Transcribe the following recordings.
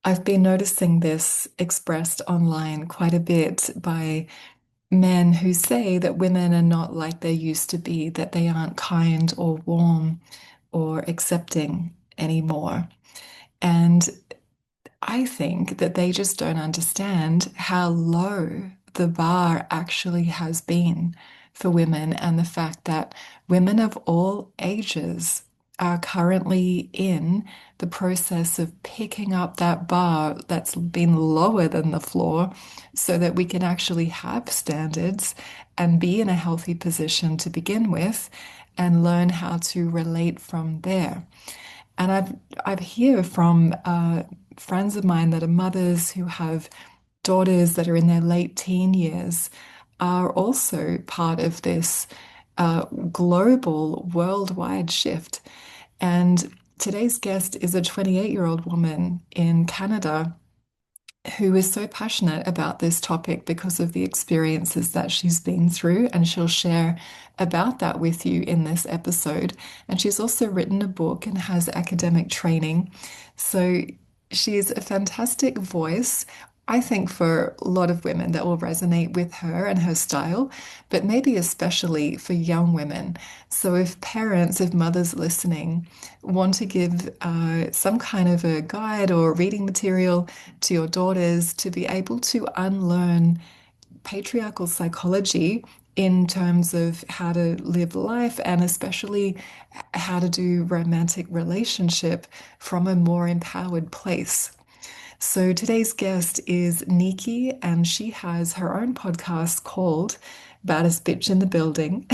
I've been noticing this expressed online quite a bit by men who say that women are not like they used to be, that they aren't kind or warm or accepting anymore. And I think that they just don't understand how low the bar actually has been for women, and the fact that women of all ages are currently in the process of picking up that bar that's been lower than the floor so that we can actually have standards and be in a healthy position to begin with and learn how to relate from there. And I've hear from friends of mine that are mothers who have daughters that are in their late teen years are also part of this global, worldwide shift. And today's guest is a 28-year-old woman in Canada who is so passionate about this topic because of the experiences that she's been through, and she'll share about that with you in this episode. And she's also written a book and has academic training. So she's a fantastic voice, I think, for a lot of women that will resonate with her and her style, but maybe especially for young women. So if parents, if mothers listening want to give some kind of a guide or reading material to your daughters to be able to unlearn patriarchal psychology in terms of how to live life, and especially how to do romantic relationship from a more empowered place. So today's guest is Neeki, and she has her own podcast called Baddest Bitch in the Building,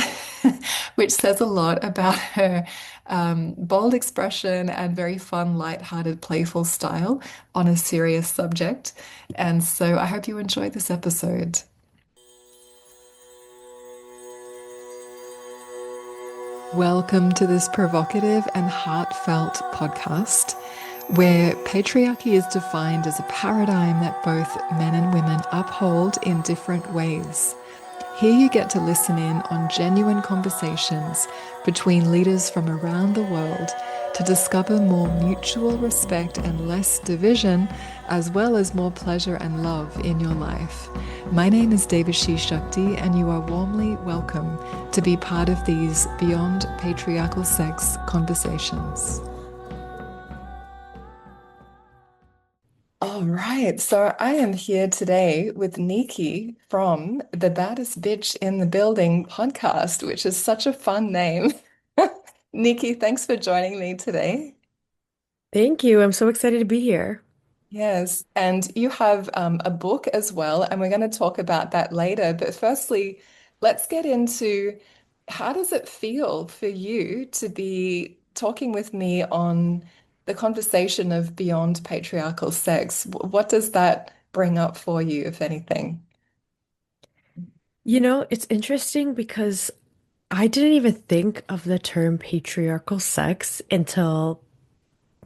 which says a lot about her bold expression and very fun, light-hearted, playful style on a serious subject. And so I hope you enjoy this episode. Welcome to this provocative and heartfelt podcast, where patriarchy is defined as a paradigm that both men and women uphold in different ways. Here you get to listen in on genuine conversations between leaders from around the world to discover more mutual respect and less division, as well as more pleasure and love in your life. My name is Dévashi Shakti, and you are warmly welcome to be part of these Beyond Patriarchal Sex conversations. All right, so I am here today with Neeki from the Baddest Bitch in the Building podcast, which is such a fun name. Neeki, thanks for joining me today. Thank you. I'm so excited to be here. Yes, and you have a book as well, and we're going to talk about that later. But firstly, let's get into how does it feel for you to be talking with me on the conversation of beyond patriarchal sex? What does that bring up for you, if anything? It's interesting because I didn't even think of the term patriarchal sex until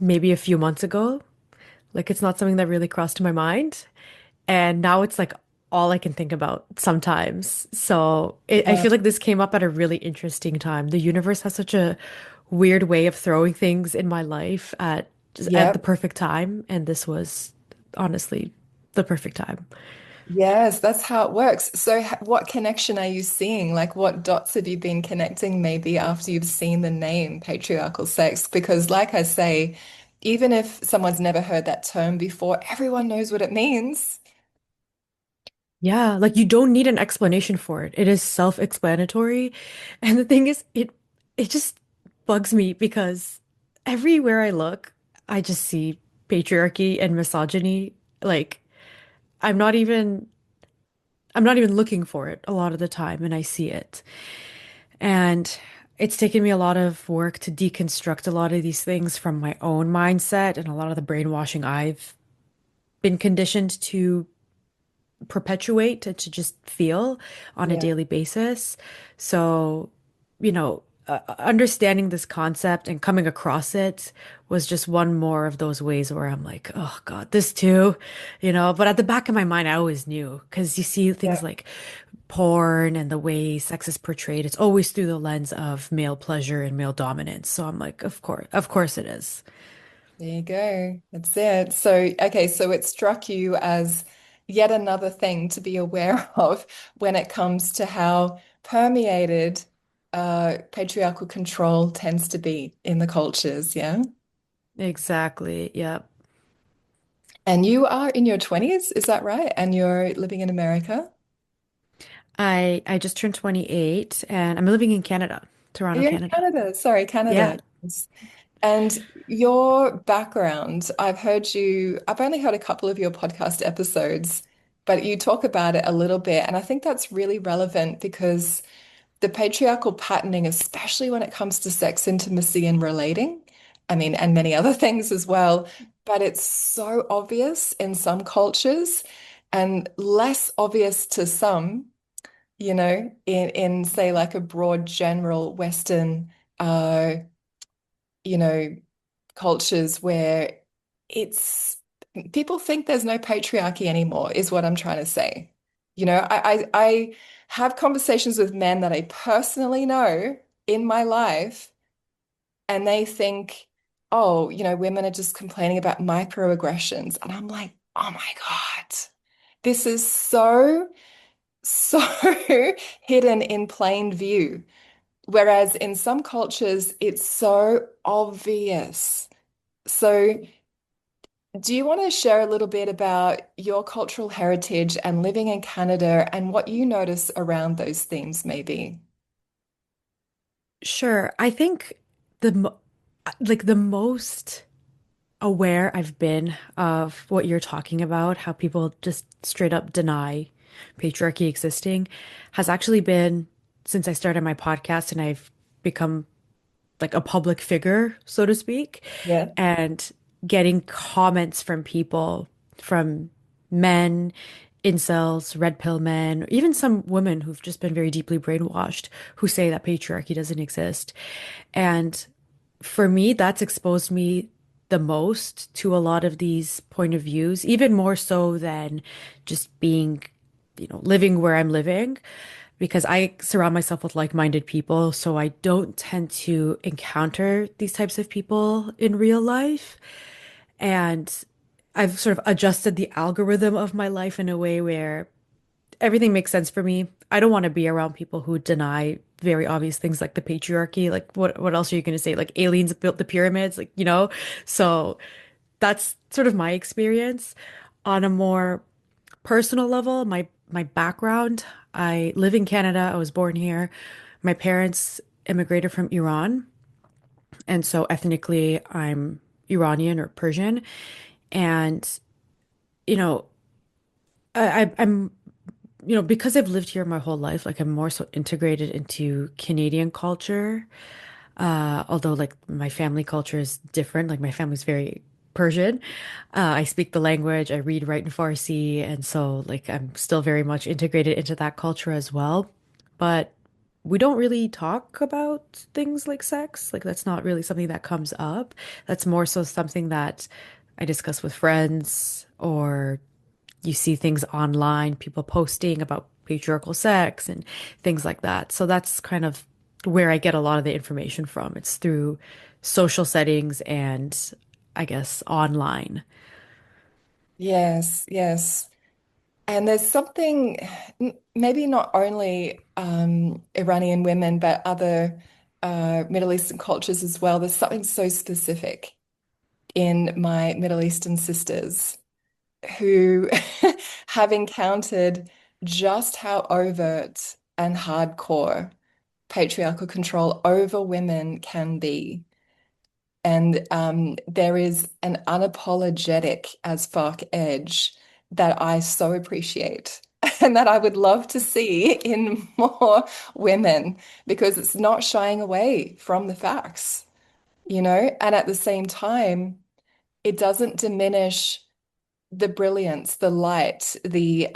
maybe a few months ago. Like, it's not something that really crossed my mind. And now it's like all I can think about sometimes. So I Yeah. feel like this came up at a really interesting time. The universe has such a weird way of throwing things in my life at the Yep. perfect time. And this was honestly the perfect time. Yes, that's how it works. So, what connection are you seeing? Like, what dots have you been connecting maybe after you've seen the name patriarchal sex? Because, like I say, even if someone's never heard that term before, everyone knows what it means. Yeah, like you don't need an explanation for it. It is self-explanatory. And the thing is, it just bugs me because everywhere I look, I just see patriarchy and misogyny. Like I'm not even I'm not even looking for it a lot of the time, and I see it. And it's taken me a lot of work to deconstruct a lot of these things from my own mindset and a lot of the brainwashing I've been conditioned to perpetuate to just feel on a Yeah. daily basis. So, understanding this concept and coming across it was just one more of those ways where I'm like, oh God, this too, But at the back of my mind, I always knew because you see things Yeah. like porn and the way sex is portrayed, it's always through the lens of male pleasure and male dominance. So I'm like, of course it is. There you go. That's it. So, okay, so it struck you as yet another thing to be aware of when it comes to how permeated patriarchal control tends to be in the cultures, yeah? Exactly. Yep. And you are in your 20s, is that right? And you're living in America? I just turned 28 and I'm living in Canada, Toronto, You're in Canada. Canada. Sorry, Yeah. Canada. And your background, I've only heard a couple of your podcast episodes, but you talk about it a little bit. And I think that's really relevant because the patriarchal patterning, especially when it comes to sex intimacy and relating, I mean, and many other things as well, but it's so obvious in some cultures and less obvious to some, in say like a broad general Western you know, cultures where it's people think there's no patriarchy anymore, is what I'm trying to say. I have conversations with men that I personally know in my life, and they think, oh, women are just complaining about microaggressions. And I'm like, oh my God, this is so hidden in plain view. Whereas in some cultures, it's so obvious. So, do you want to share a little bit about your cultural heritage and living in Canada and what you notice around those themes, maybe? Sure. I think the most aware I've been of what you're talking about, how people just straight up deny patriarchy existing, has actually been since I started my podcast and I've become like a public figure, so to speak, Yeah. and getting comments from people, from men, incels, red pill men, even some women who've just been very deeply brainwashed who say that patriarchy doesn't exist. And for me, that's exposed me the most to a lot of these point of views, even more so than just being, living where I'm living, because I surround myself with like-minded people, so I don't tend to encounter these types of people in real life. And I've sort of adjusted the algorithm of my life in a way where everything makes sense for me. I don't want to be around people who deny very obvious things like the patriarchy. Like what else are you going to say? Like aliens built the pyramids, like. So that's sort of my experience. On a more personal level, my background, I live in Canada. I was born here. My parents immigrated from Iran, and so ethnically I'm Iranian or Persian. And you know, I'm because I've lived here my whole life, like I'm more so integrated into Canadian culture. Although like my family culture is different, like my family's very Persian. I speak the language, I read, write in Farsi, and so like I'm still very much integrated into that culture as well. But we don't really talk about things like sex. Like that's not really something that comes up. That's more so something that I discuss with friends, or you see things online, people posting about patriarchal sex and things like that. So that's kind of where I get a lot of the information from. It's through social settings and I guess online. Yes, yes. And there's something, maybe not only Iranian women, but other Middle Eastern cultures as well. There's something so specific in my Middle Eastern sisters who have encountered just how overt and hardcore patriarchal control over women can be. And there is an unapologetic as fuck edge that I so appreciate and that I would love to see in more women because it's not shying away from the facts, and at the same time, it doesn't diminish the brilliance, the light, the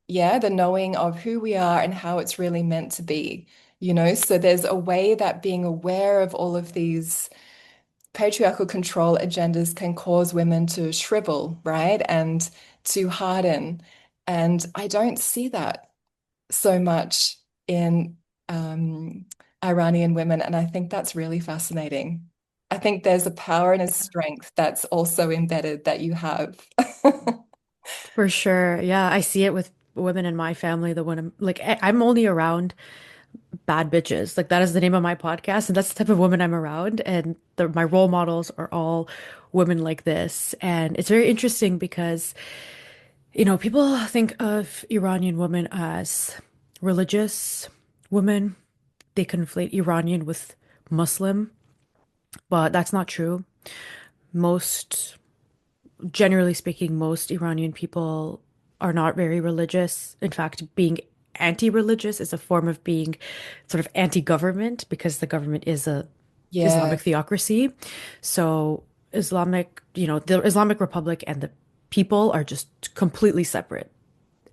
knowing of who we are and how it's really meant to be, So there's a way that being aware of all of these patriarchal control agendas can cause women to shrivel, right? And to harden. And I don't see that so much in um, Iranian women. And I think that's really fascinating. I think there's a power and a strength that's also embedded that you have. For sure. Yeah, I see it with women in my family. The one I'm only around bad bitches. Like that is the name of my podcast, and that's the type of woman I'm around. And my role models are all women like this. And it's very interesting because, people think of Iranian women as religious women. They conflate Iranian with Muslim, but that's not true. Most Generally speaking, most Iranian people are not very religious. In fact, being anti-religious is a form of being sort of anti-government because the government is a Yeah. Islamic theocracy. So the Islamic Republic and the people are just completely separate.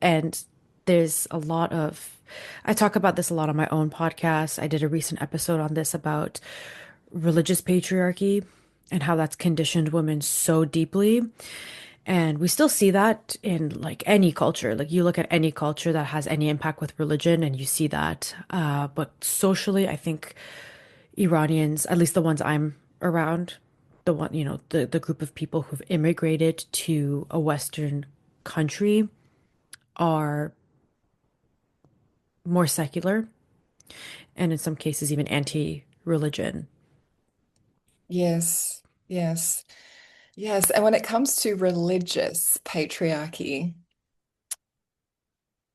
And there's a lot of, I talk about this a lot on my own podcast. I did a recent episode on this about religious patriarchy and how that's conditioned women so deeply. And we still see that in like any culture. Like you look at any culture that has any impact with religion and you see that. But socially, I think Iranians, at least the ones I'm around, the group of people who've immigrated to a Western country are more secular and in some cases even anti-religion. Yes. Yes. Yes. And when it comes to religious patriarchy,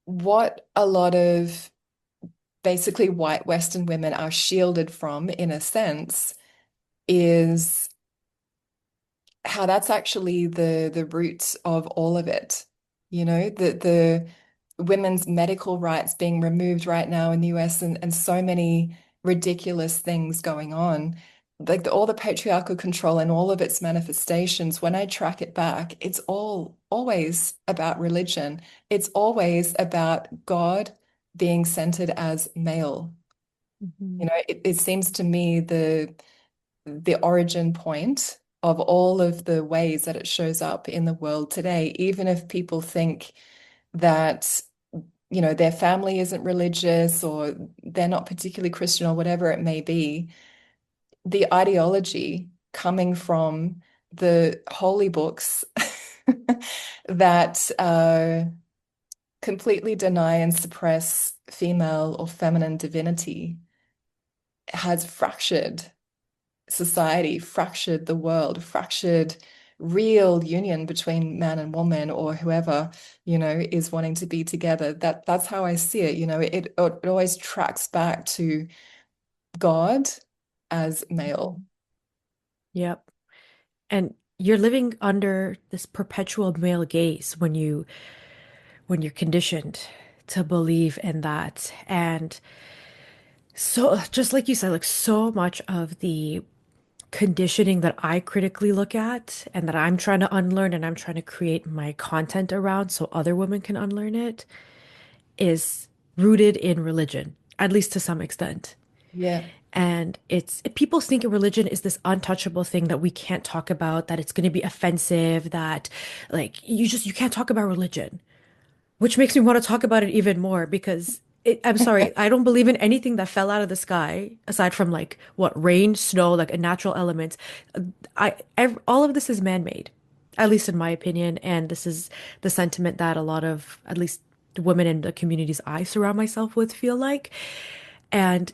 what a lot of basically white Western women are shielded from, in a sense, is how that's actually the roots of all of it. The women's medical rights being removed right now in the US and so many ridiculous things going on. Like all the patriarchal control and all of its manifestations, when I track it back, it's all always about religion. It's always about God being centered as male. Mhm. It seems to me the origin point of all of the ways that it shows up in the world today, even if people think that, their family isn't religious or they're not particularly Christian or whatever it may be, the ideology coming from the holy books that completely deny and suppress female or feminine divinity has fractured society, fractured the world, fractured real union between man and woman or whoever, is wanting to be together. That's how I see it. It always tracks back to God as male. Yep. And you're living under this perpetual male gaze when you're conditioned to believe in that. And so just like you said, like so much of the conditioning that I critically look at and that I'm trying to unlearn and I'm trying to create my content around so other women can unlearn it is rooted in religion, at least to some extent. Yeah. And people think religion is this untouchable thing that we can't talk about, that it's going to be offensive, that like you can't talk about religion, which makes me want to talk about it even more because I'm sorry, I don't believe in anything that fell out of the sky aside from like what rain, snow, like a natural element. All of this is man-made, at least in my opinion, and this is the sentiment that a lot of at least women in the communities I surround myself with feel like. And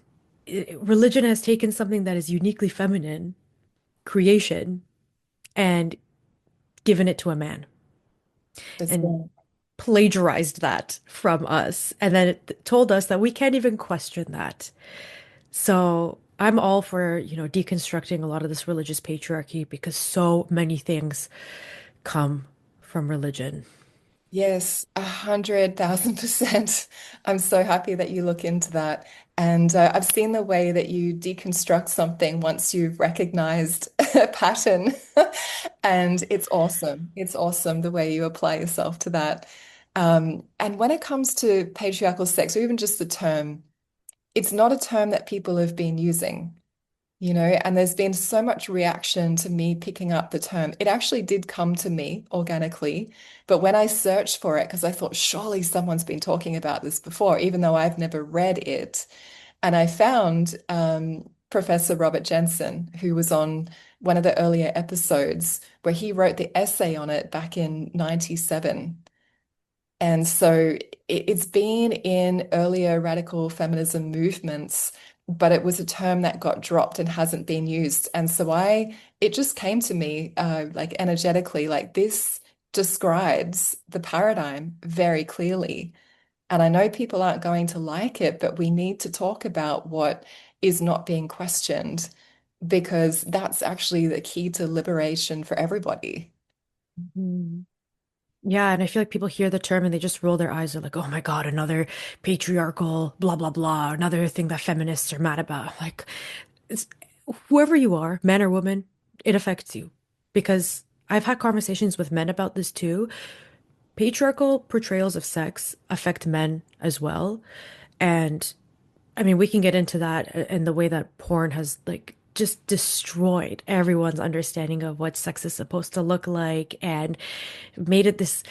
religion has taken something that is uniquely feminine, creation, and given it to a man That's and right. plagiarized that from us. And then it told us that we can't even question that. So I'm all for, deconstructing a lot of this religious patriarchy because so many things come from religion. Yes, 100,000%. I'm so happy that you look into that. And I've seen the way that you deconstruct something once you've recognized a pattern. And it's awesome. It's awesome the way you apply yourself to that. And when it comes to patriarchal sex, or even just the term, it's not a term that people have been using. And there's been so much reaction to me picking up the term. It actually did come to me organically, but when I searched for it, because I thought surely someone's been talking about this before, even though I've never read it, and I found Professor Robert Jensen, who was on one of the earlier episodes, where he wrote the essay on it back in 97. And so it's been in earlier radical feminism movements, but it was a term that got dropped and hasn't been used. And so it just came to me like energetically, like this describes the paradigm very clearly. And I know people aren't going to like it, but we need to talk about what is not being questioned because that's actually the key to liberation for everybody. Mhm. Yeah, and I feel like people hear the term and they just roll their eyes. They're like, oh my God, another patriarchal, blah, blah, blah, another thing that feminists are mad about. Like, it's, whoever you are, man or woman, it affects you. Because I've had conversations with men about this too. Patriarchal portrayals of sex affect men as well. And I mean, we can get into that in the way that porn has like just destroyed everyone's understanding of what sex is supposed to look like and made it this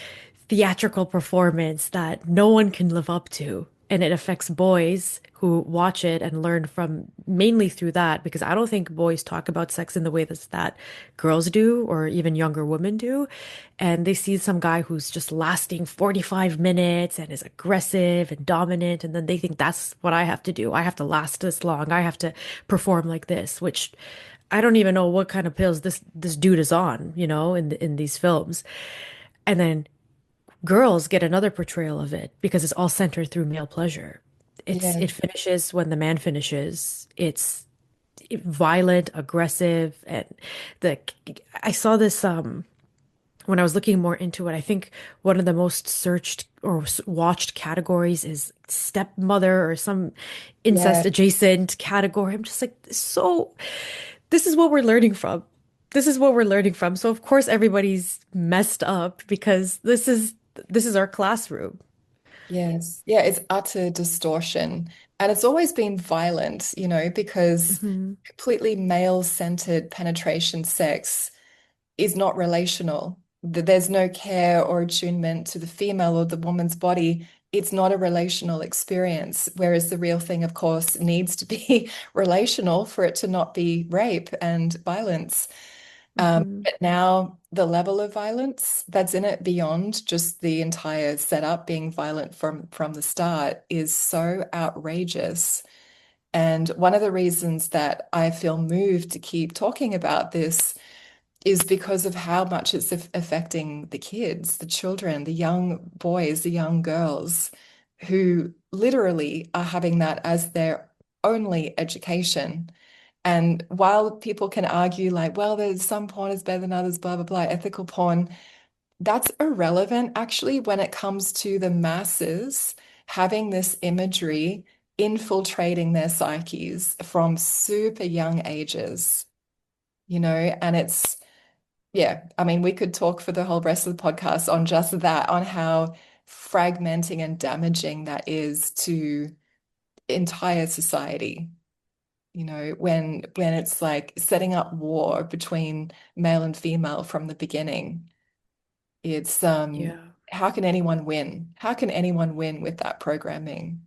theatrical performance that no one can live up to. And it affects boys who watch it and learn from mainly through that, because I don't think boys talk about sex in the way that girls do or even younger women do. And they see some guy who's just lasting 45 minutes and is aggressive and dominant. And then they think that's what I have to do. I have to last this long. I have to perform like this, which I don't even know what kind of pills this dude is on, in these films. And then girls get another portrayal of it because it's all centered through male pleasure. Yeah. It finishes when the man finishes. It's violent, aggressive, and the I saw this when I was looking more into it. I think one of the most searched or watched categories is stepmother or some Yeah. incest adjacent category. I'm just like, so this is what we're learning from. This is what we're learning from. So of course everybody's messed up because this is our classroom. Yes. Yeah, it's utter distortion. And it's always been violent, because Hmm. completely male-centered penetration sex is not relational. There's no care or attunement to the female or the woman's body. It's not a relational experience. Whereas the real thing, of course, needs to be relational for it to not be rape and violence. Hmm. But now the level of violence that's in it beyond just the entire setup being violent from the start is so outrageous. And one of the reasons that I feel moved to keep talking about this is because of how much it's affecting the kids, the children, the young boys, the young girls who literally are having that as their only education. And while people can argue, like, well, there's some porn is better than others, blah, blah, blah, ethical porn, that's irrelevant actually when it comes to the masses having this imagery infiltrating their psyches from super young ages, and yeah, I mean, we could talk for the whole rest of the podcast on just that, on how fragmenting and damaging that is to entire society. When it's like setting up war between male and female from the beginning. It's Yeah, how can anyone win? How can anyone win with that programming?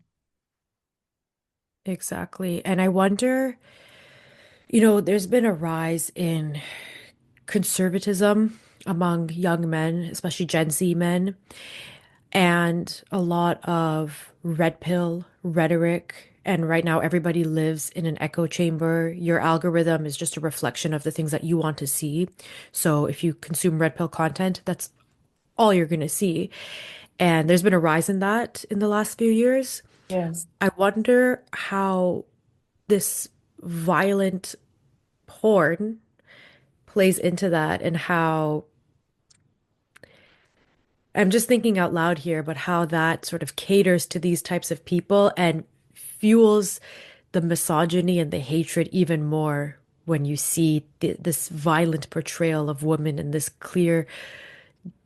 exactly. And I wonder, there's been a rise in conservatism among young men, especially Gen Z men, and a lot of red pill rhetoric. And right now, everybody lives in an echo chamber. Your algorithm is just a reflection of the things that you want to see. So if you consume red pill content, that's all you're going to see. And there's been a rise in that in the last few years. Yes. I wonder how this violent porn plays into that and how I'm just thinking out loud here, but how that sort of caters to these types of people and fuels the misogyny and the hatred even more when you see this violent portrayal of women and this clear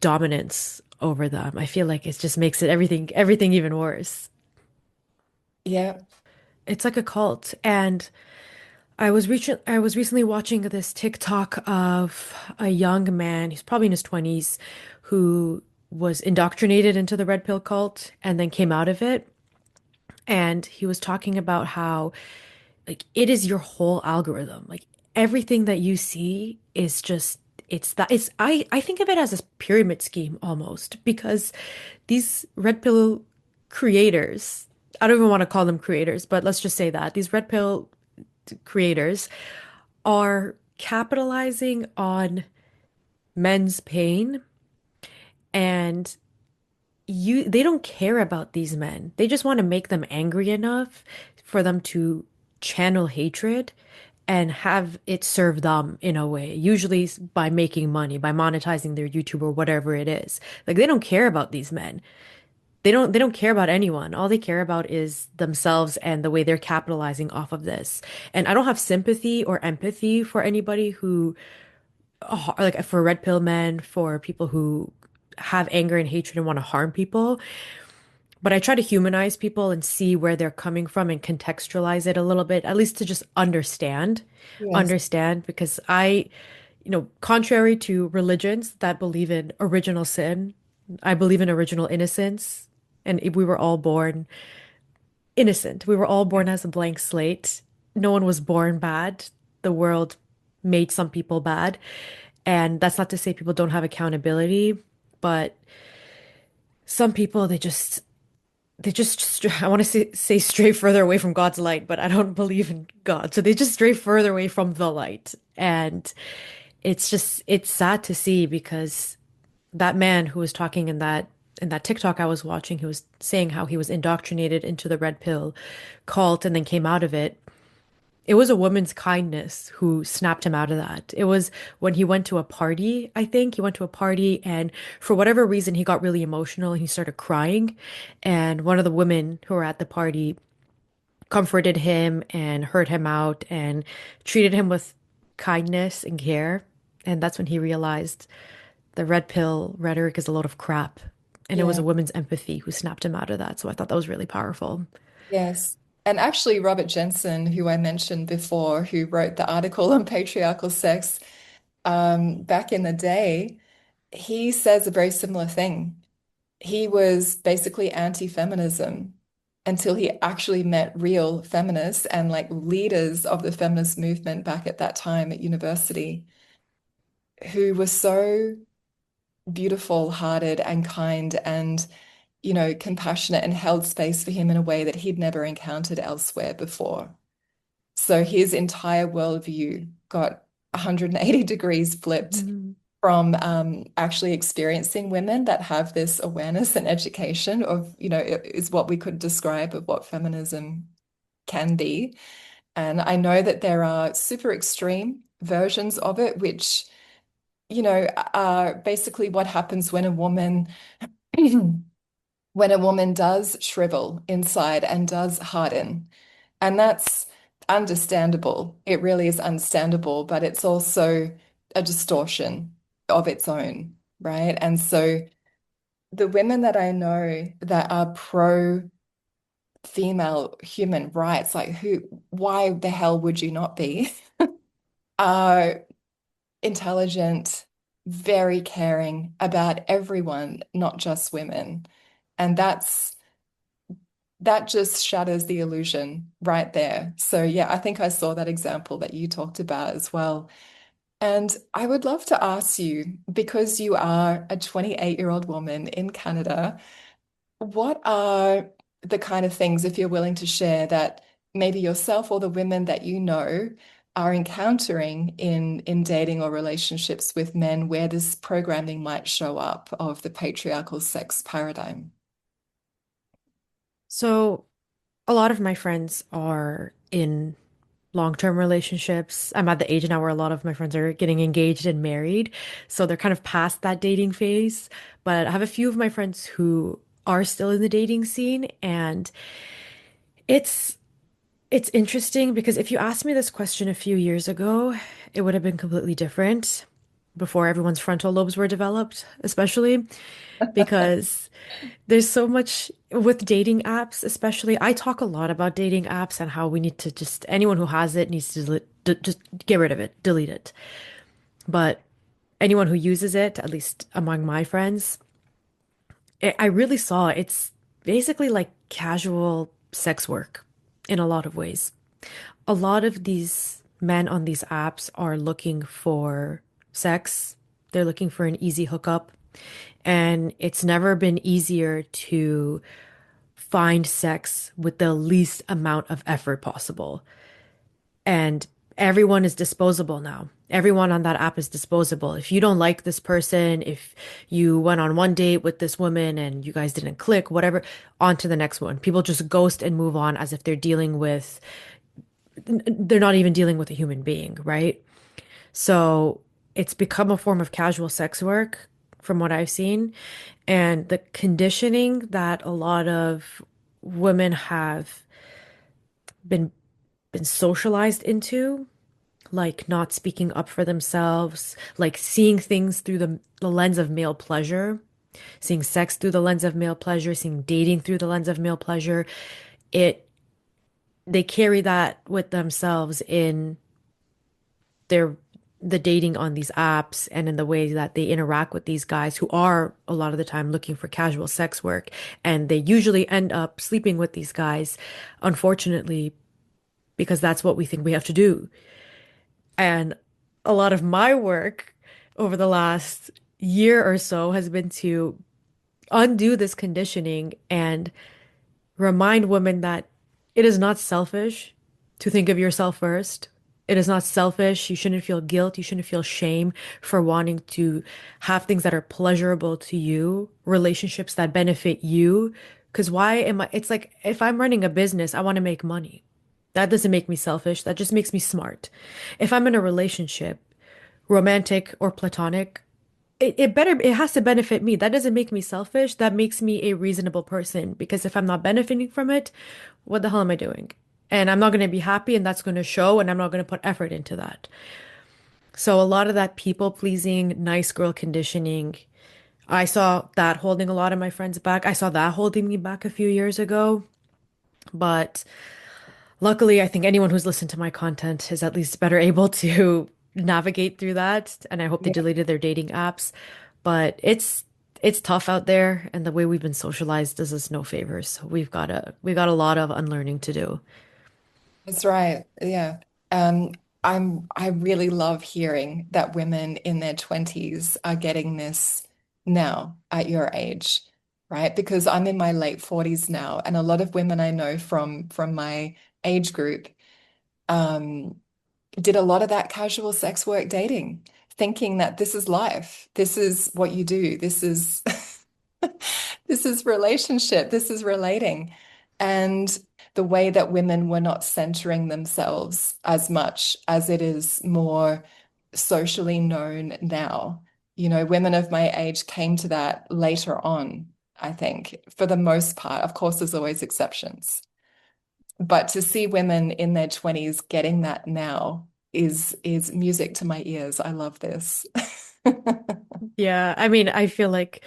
dominance over them. I feel like it just makes it everything even worse. Yeah. It's like a cult. And I was recently watching this TikTok of a young man, he's probably in his 20s, who was indoctrinated into the red pill cult and then came out of it. And he was talking about how like it is your whole algorithm. Like everything that you see is just it's that it's I think of it as a pyramid scheme almost because these red pill creators, I don't even want to call them creators, but let's just say that these red pill creators are capitalizing on men's pain and they don't care about these men. They just want to make them angry enough for them to channel hatred and have it serve them in a way, usually by making money, by monetizing their YouTube or whatever it is. Like they don't care about these men. They don't care about anyone. All they care about is themselves and the way they're capitalizing off of this. And I don't have sympathy or empathy for anybody who like for red pill men, for people who have anger and hatred and want to harm people. But I try to humanize people and see where they're coming from and contextualize it a little bit, at least to just understand. Yes. Understand, because contrary to religions that believe in original sin, I believe in original innocence. And we were all born innocent. We were all born as a blank slate. No one was born bad. The world made some people bad. And that's not to say people don't have accountability, but some people, I want to say stray further away from God's light, but I don't believe in God. So they just stray further away from the light. And it's sad to see because that man who was talking in that TikTok I was watching, he was saying how he was indoctrinated into the red pill cult and then came out of it. It was a woman's kindness who snapped him out of that. It was when he went to a party, I think. He went to a party and for whatever reason he got really emotional and he started crying. And one of the women who were at the party comforted him and heard him out and treated him with kindness and care. And that's when he realized the red pill rhetoric is a load of crap. And it was Yeah. a woman's empathy who snapped him out of that. So I thought that was really powerful. Yes. And actually, Robert Jensen, who I mentioned before, who wrote the article on patriarchal sex back in the day, he says a very similar thing. He was basically anti-feminism until he actually met real feminists and like leaders of the feminist movement back at that time at university who were so beautiful hearted and kind and compassionate and held space for him in a way that he'd never encountered elsewhere before. So his entire worldview got 180 degrees flipped Mhm. from actually experiencing women that have this awareness and education of, is what we could describe of what feminism can be. And I know that there are super extreme versions of it, which, are basically what happens when a woman when a woman does shrivel inside and does harden. And that's understandable. It really is understandable, but it's also a distortion of its own, right? And so the women that I know that are pro female human rights, like why the hell would you not be, are intelligent, very caring about everyone, not just women. And that just shatters the illusion right there. So, yeah, I think I saw that example that you talked about as well. And I would love to ask you, because you are a 28-year-old woman in Canada, what are the kind of things, if you're willing to share, that maybe yourself or the women that you know are encountering in dating or relationships with men where this programming might show up of the patriarchal sex paradigm? So a lot of my friends are in long-term relationships. I'm at the age now where a lot of my friends are getting engaged and married. So they're kind of past that dating phase. But I have a few of my friends who are still in the dating scene and it's it's interesting because if you asked me this question a few years ago, it would have been completely different before everyone's frontal lobes were developed, especially because there's so much with dating apps, especially. I talk a lot about dating apps and how we need to just, anyone who has it needs to just get rid of it, delete it. But anyone who uses it, at least among my friends, I really saw it's basically like casual sex work in a lot of ways. A lot of these men on these apps are looking for sex. They're looking for an easy hookup. And it's never been easier to find sex with the least amount of effort possible. And everyone is disposable now. Everyone on that app is disposable. If you don't like this person, if you went on one date with this woman and you guys didn't click, whatever, on to the next one. People just ghost and move on as if they're not even dealing with a human being, right? So it's become a form of casual sex work from what I've seen. And the conditioning that a lot of women have been been socialized into, like not speaking up for themselves, like seeing things through the lens of male pleasure, seeing sex through the lens of male pleasure, seeing dating through the lens of male pleasure, it they carry that with themselves in their the dating on these apps and in the way that they interact with these guys who are a lot of the time looking for casual sex work, and they usually end up sleeping with these guys, unfortunately, because that's what we think we have to do. And a lot of my work over the last year or so has been to undo this conditioning and remind women that it is not selfish to think of yourself first. It is not selfish. You shouldn't feel guilt. You shouldn't feel shame for wanting to have things that are pleasurable to you, relationships that benefit you. Because why am I? It's like if I'm running a business, I want to make money. That doesn't make me selfish. That just makes me smart. If I'm in a relationship, romantic or platonic, it has to benefit me. That doesn't make me selfish. That makes me a reasonable person. Because if I'm not benefiting from it, what the hell am I doing? And I'm not going to be happy, and that's going to show, and I'm not going to put effort into that. So a lot of that people pleasing, nice girl conditioning, I saw that holding a lot of my friends back. I saw that holding me back a few years ago. But luckily, I think anyone who's listened to my content is at least better able to navigate through that. And I hope they Yeah, deleted their dating apps. But it's tough out there, and the way we've been socialized does us no favors. So we got a lot of unlearning to do. that's right. Yeah. Um, I really love hearing that women in their 20s are getting this now at your age, right? Because I'm in my late 40s now, and a lot of women I know from my age group um did a lot of that casual sex work dating, thinking that this is life, this is what you do, this is this is relationship, this is relating. And the way that women were not centering themselves as much as it is more socially known now. You know, women of my age came to that later on, I think, for the most part. Of course, there's always exceptions. But to see women in their 20s getting that now is music to my ears. I love this. Yeah, I mean, I feel like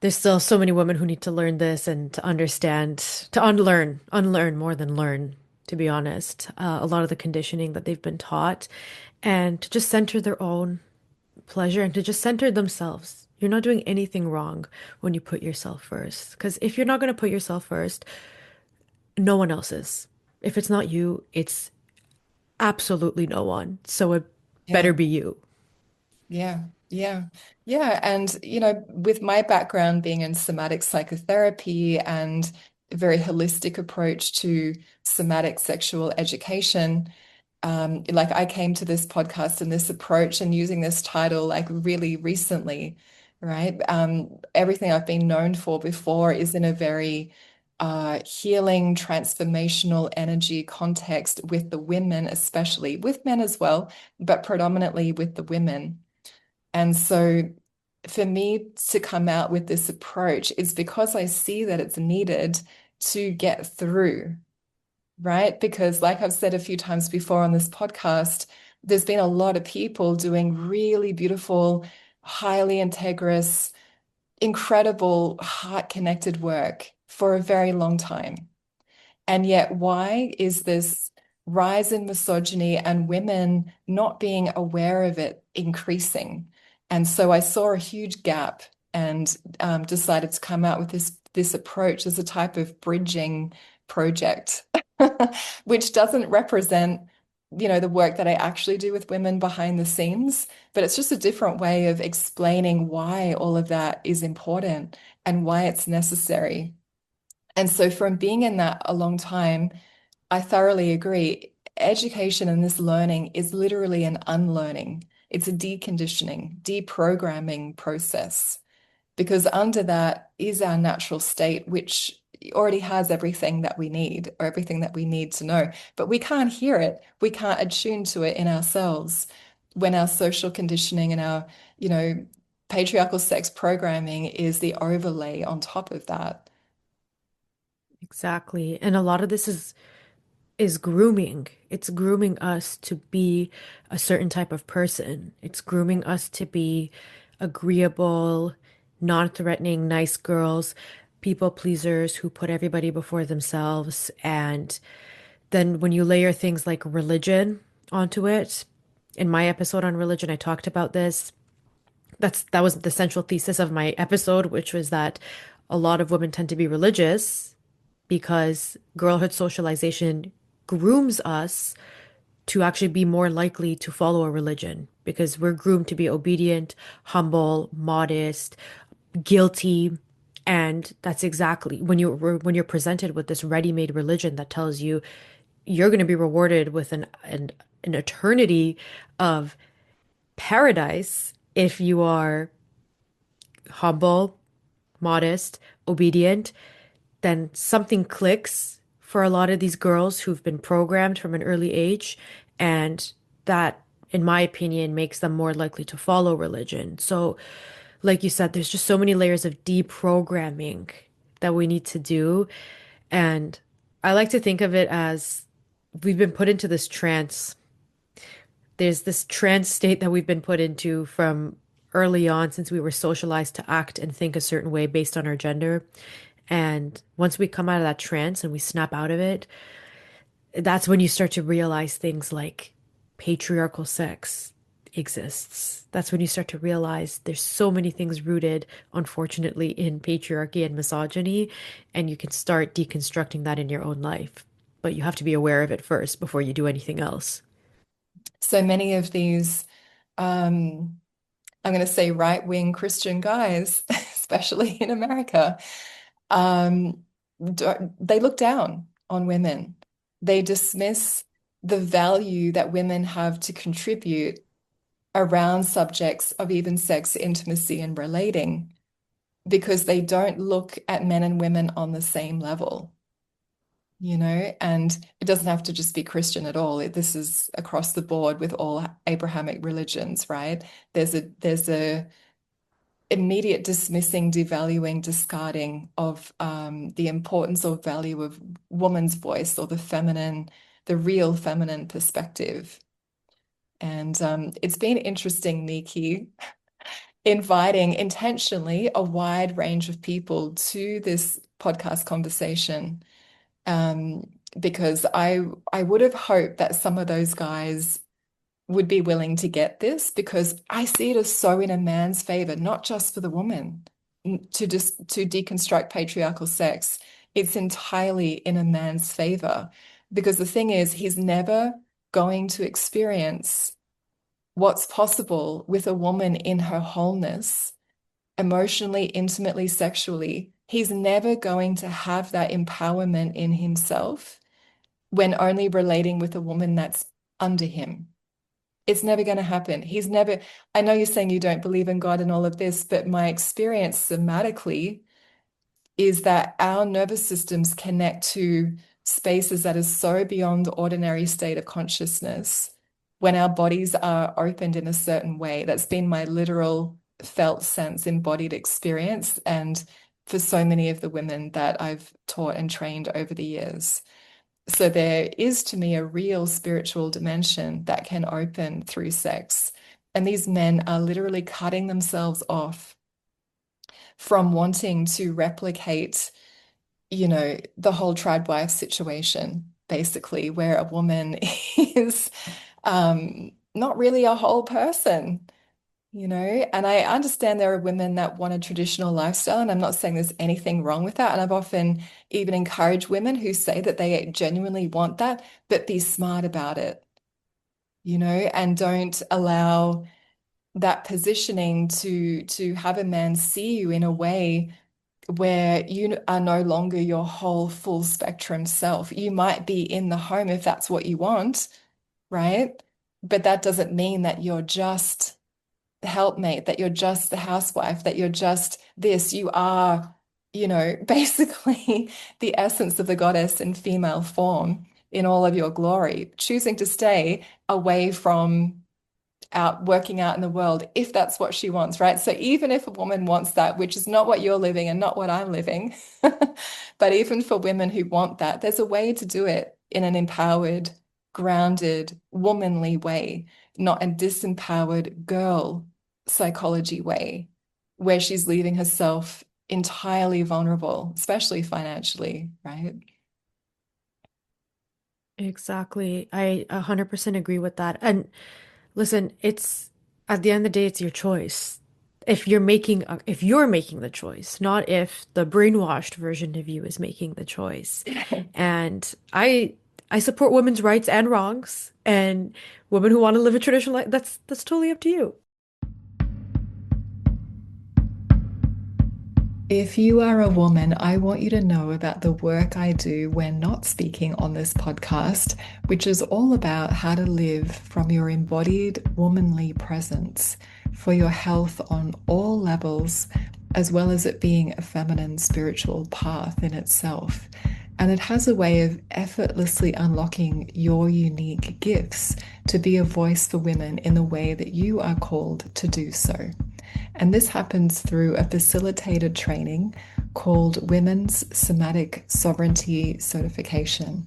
there's still so many women who need to learn this and to understand, to unlearn more than learn, to be honest. A lot of the conditioning that they've been taught, and to just center their own pleasure and to just center themselves. You're not doing anything wrong when you put yourself first. Because if you're not going to put yourself first, no one else is. If it's not you, it's absolutely no one. So it better Yeah. be you. Yeah, yeah, yeah. And, you know, with my background being in somatic psychotherapy and a very holistic approach to somatic sexual education, like I came to this podcast and this approach and using this title like really recently, right? Everything I've been known for before is in a very healing, transformational energy context with the women, especially with men as well, but predominantly with the women. And so for me to come out with this approach is because I see that it's needed to get through, right? Because, like I've said a few times before on this podcast, there's been a lot of people doing really beautiful, highly integrous, incredible, heart connected work for a very long time. And yet, why is this rise in misogyny and women not being aware of it increasing? And so I saw a huge gap and decided to come out with this approach as a type of bridging project. which doesn't represent, the work that I actually do with women behind the scenes, but it's just a different way of explaining why all of that is important and why it's necessary. And so, from being in that a long time, I thoroughly agree. Education and this learning is literally an unlearning. It's a deconditioning, deprogramming process, because under that is our natural state, which already has everything that we need or everything that we need to know. But we can't hear it. We can't attune to it in ourselves when our social conditioning and our, you know, patriarchal sex programming is the overlay on top of that. Exactly. And a lot of this is grooming. It's grooming us to be a certain type of person. It's grooming us to be agreeable, non-threatening, nice girls, people pleasers who put everybody before themselves. And then when you layer things like religion onto it, in my episode on religion, I talked about this. That was the central thesis of my episode, which was that a lot of women tend to be religious because girlhood socialization grooms us to actually be more likely to follow a religion because we're groomed to be obedient, humble, modest, guilty. And that's exactly when you're presented with this ready-made religion that tells you you're going to be rewarded with an eternity of paradise if you are humble, modest, obedient, then something clicks for a lot of these girls who've been programmed from an early age. And that, in my opinion, makes them more likely to follow religion. So, like you said, there's just so many layers of deprogramming that we need to do. And I like to think of it as we've been put into this trance. There's this trance state that we've been put into from early on since we were socialized to act and think a certain way based on our gender. And once we come out of that trance and we snap out of it, that's when you start to realize things like patriarchal sex exists. That's when you start to realize there's so many things rooted, unfortunately, in patriarchy and misogyny, and you can start deconstructing that in your own life. But you have to be aware of it first before you do anything else. So many of these, um, I'm going to say right-wing Christian guys, especially in America, um, they look down on women. They dismiss the value that women have to contribute around subjects of even sex, intimacy, and relating because they don't look at men and women on the same level, and it doesn't have to just be Christian at all. This is across the board with all Abrahamic religions, right? There's a immediate dismissing, devaluing, discarding of the importance or value of woman's voice or the feminine, the real feminine perspective. And it's been interesting, Neeki, inviting intentionally a wide range of people to this podcast conversation, um, because I would have hoped that some of those guys would be willing to get this because I see it as so in a man's favor, not just for the woman, to deconstruct patriarchal sex. It's entirely in a man's favor because the thing is, he's never going to experience what's possible with a woman in her wholeness, emotionally, intimately, sexually. He's never going to have that empowerment in himself when only relating with a woman that's under him. It's never going to happen. He's never, I know you're saying you don't believe in God and all of this, but my experience somatically is that our nervous systems connect to spaces that are so beyond the ordinary state of consciousness when our bodies are opened in a certain way. That's been my literal felt sense, embodied experience. And for so many of the women that I've taught and trained over the years. So there is to me a real spiritual dimension that can open through sex. And these men are literally cutting themselves off from wanting to replicate, the whole tribe wife situation, basically, where a woman is not really a whole person. And I understand there are women that want a traditional lifestyle, and I'm not saying there's anything wrong with that. And I've often even encouraged women who say that they genuinely want that, but be smart about it, and don't allow that positioning to have a man see you in a way where you are no longer your whole full spectrum self. You might be in the home if that's what you want, right? But that doesn't mean that you're just the helpmate, that you're just the housewife, that you're just this. You are, basically the essence of the goddess in female form in all of your glory, choosing to stay away from out working out in the world if that's what she wants, right? So even if a woman wants that, which is not what you're living and not what I'm living, but even for women who want that, there's a way to do it in an empowered, grounded, womanly way, not a disempowered girl psychology way, where she's leaving herself entirely vulnerable, especially financially, right? Exactly. I 100% agree with that. And listen, it's at the end of the day, it's your choice. If you're making the choice, not if the brainwashed version of you is making the choice. And I support women's rights and wrongs, and women who want to live a traditional life, that's totally up to you. If you are a woman, I want you to know about the work I do when not speaking on this podcast, which is all about how to live from your embodied womanly presence for your health on all levels, as well as it being a feminine spiritual path in itself. And it has a way of effortlessly unlocking your unique gifts to be a voice for women in the way that you are called to do so. And this happens through a facilitated training called Women's Somatic Sovereignty Certification.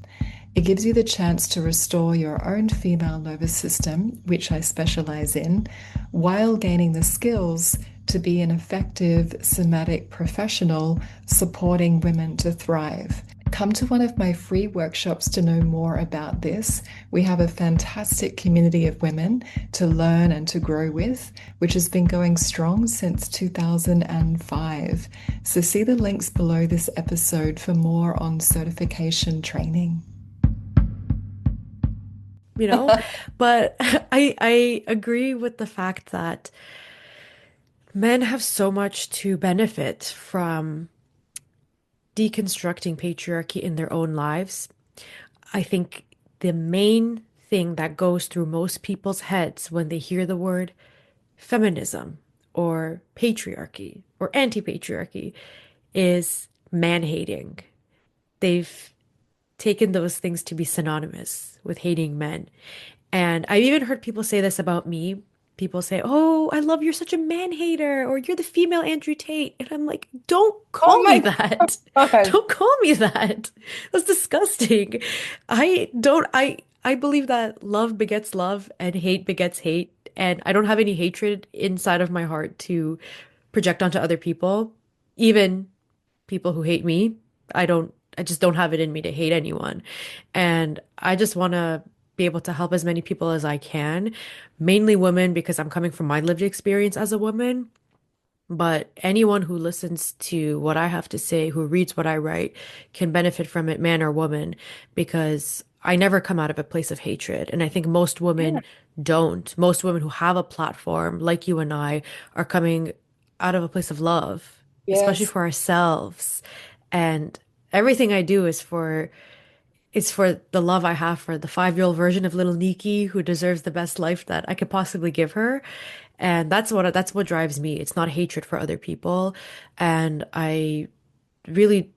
It gives you the chance to restore your own female nervous system, which I specialize in, while gaining the skills to be an effective somatic professional supporting women to thrive. Come to one of my free workshops to know more about this. We have a fantastic community of women to learn and to grow with, which has been going strong since 2005. So see the links below this episode for more on certification training. You know? But I agree with the fact that men have so much to benefit from deconstructing patriarchy in their own lives. I think the main thing that goes through most people's heads when they hear the word feminism or patriarchy or anti-patriarchy is man-hating. They've taken those things to be synonymous with hating men. And I've even heard people say this about me. People say, "Oh, I love you're such a man hater," or "You're the female Andrew Tate." And I'm like, "Don't Oh call me my that. God. Don't call me that. That's disgusting." I believe that love begets love and hate begets hate, and I don't have any hatred inside of my heart to project onto other people, even people who hate me. I just don't have it in me to hate anyone. And I just want to be able to help as many people as I can, mainly women, because I'm coming from my lived experience as a woman. But anyone who listens to what I have to say, who reads what I write, can benefit from it, man or woman, because I never come out of a place of hatred. And I think most Yeah. women don't. Most women who have a platform, like you and I, are coming out of a place of love, especially Yes. for ourselves. And everything I do is for it's for the love I have for the 5-year-old version of little Neeki who deserves the best life that I could possibly give her. And that's what drives me. It's not hatred for other people. And I really,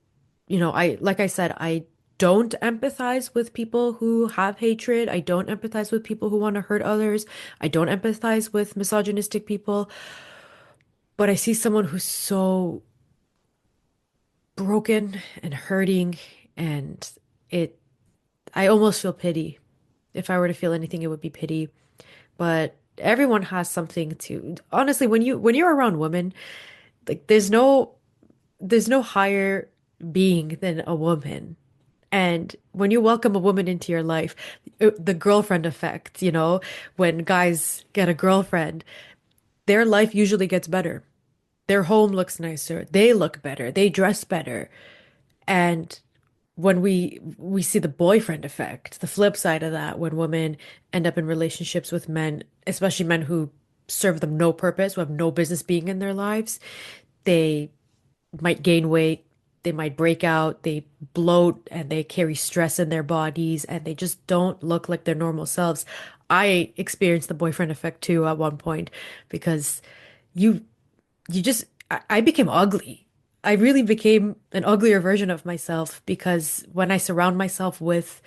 I like I said, I don't empathize with people who have hatred. I don't empathize with people who want to hurt others. I don't empathize with misogynistic people. But I see someone who's so broken and hurting, and it I almost feel pity. If I were to feel anything, it would be pity. But everyone has something to, honestly, when you're around women, like there's no higher being than a woman. And when you welcome a woman into your life, the girlfriend effect, when guys get a girlfriend, their life usually gets better. Their home looks nicer. They look better. They dress better. And when we see the boyfriend effect, the flip side of that, when women end up in relationships with men, especially men who serve them no purpose, who have no business being in their lives, they might gain weight, they might break out, they bloat, and they carry stress in their bodies, and they just don't look like their normal selves. I experienced the boyfriend effect too at one point because you you just I became ugly. I really became an uglier version of myself because when I surround myself with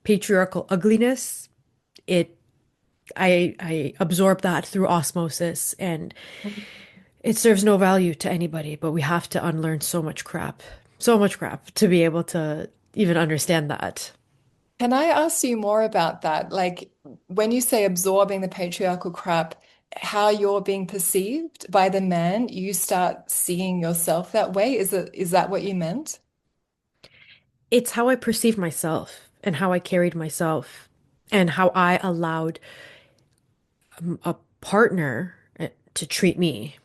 patriarchal ugliness, it I absorb that through osmosis and it serves no value to anybody, but we have to unlearn so much crap to be able to even understand that. Can I ask you more about that? Like when you say absorbing the patriarchal crap, how you're being perceived by the man, you start seeing yourself that way. Is that what you meant? It's how I perceived myself and how I carried myself and how I allowed a partner to treat me.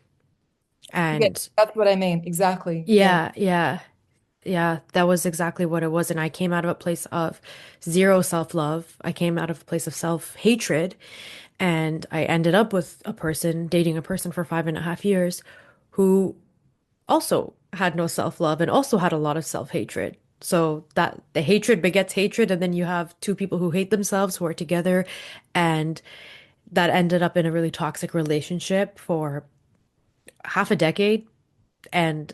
Yeah, And that's what I mean. Exactly. Yeah. yeah, yeah. Yeah, that was exactly what it was. And I came out of a place of zero self-love. I came out of a place of self-hatred. And I ended up with a person, dating a person for 5.5 years who also had no self-love and also had a lot of self-hatred. So that the hatred begets hatred, and then you have two people who hate themselves who are together, and that ended up in a really toxic relationship for half a decade. And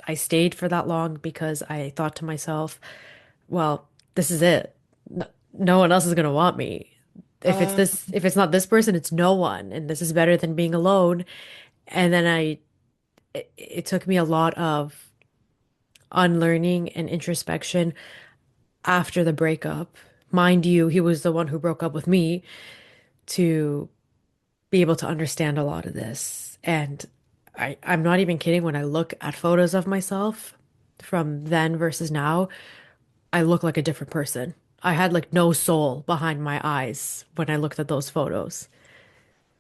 I stayed for that long because I thought to myself, well, this is it. No one else is gonna want me. Uh, If it's not this person, it's no one, and this is better than being alone. And then it took me a lot of unlearning and introspection after the breakup. Mind you, he was the one who broke up with me to be able to understand a lot of this. And I'm not even kidding when I look at photos of myself from then versus now, I look like a different person. I had like no soul behind my eyes when I looked at those photos.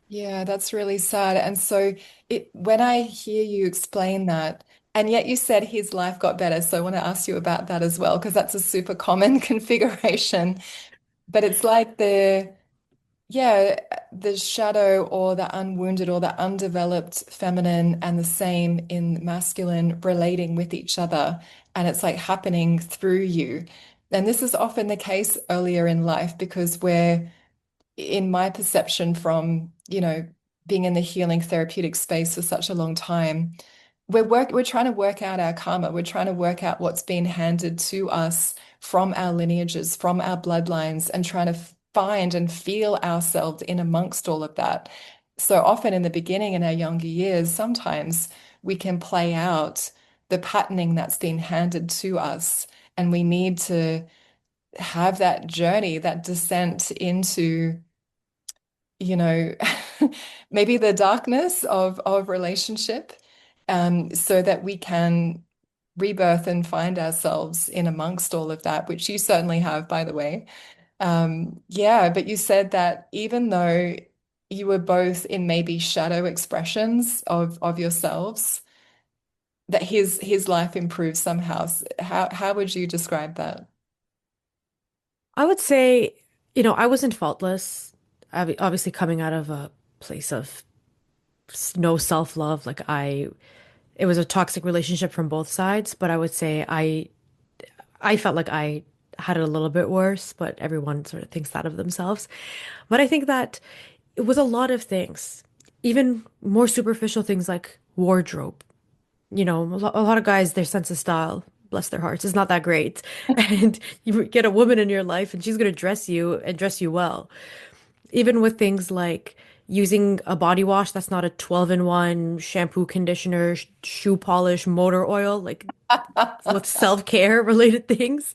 yeah, that's really sad. And so it when I hear you explain that, and yet you said his life got better. So I want to ask you about that as well, because that's a super common configuration. But it's like yeah, the shadow or the unwounded or the undeveloped feminine and the same in masculine relating with each other. And it's like happening through you. And this is often the case earlier in life because we're, in my perception from, being in the healing therapeutic space for such a long time, we're trying to work out our karma. We're trying to work out what's been handed to us from our lineages, from our bloodlines, and trying to find and feel ourselves in amongst all of that. So often in the beginning, in our younger years, sometimes we can play out the patterning that's been handed to us, and we need to have that journey, that descent into, you know, maybe the darkness of relationship, so that we can rebirth and find ourselves in amongst all of that, which you certainly have, by the way. Yeah, but you said that even though you were both in maybe shadow expressions of yourselves, that his life improved somehow. How would you describe that? I would say, I wasn't faultless. Obviously, coming out of a place of no self-love, it was a toxic relationship from both sides, but I would say I felt like I had it a little bit worse, but everyone sort of thinks that of themselves. But I think that it was a lot of things, even more superficial things like wardrobe. A lot of guys, their sense of style, bless their hearts, is not that great. And you get a woman in your life and she's going to dress you and dress you well. Even with things like using a body wash that's not a 12-in-1 shampoo, conditioner, shoe polish, motor oil, like with self-care related things,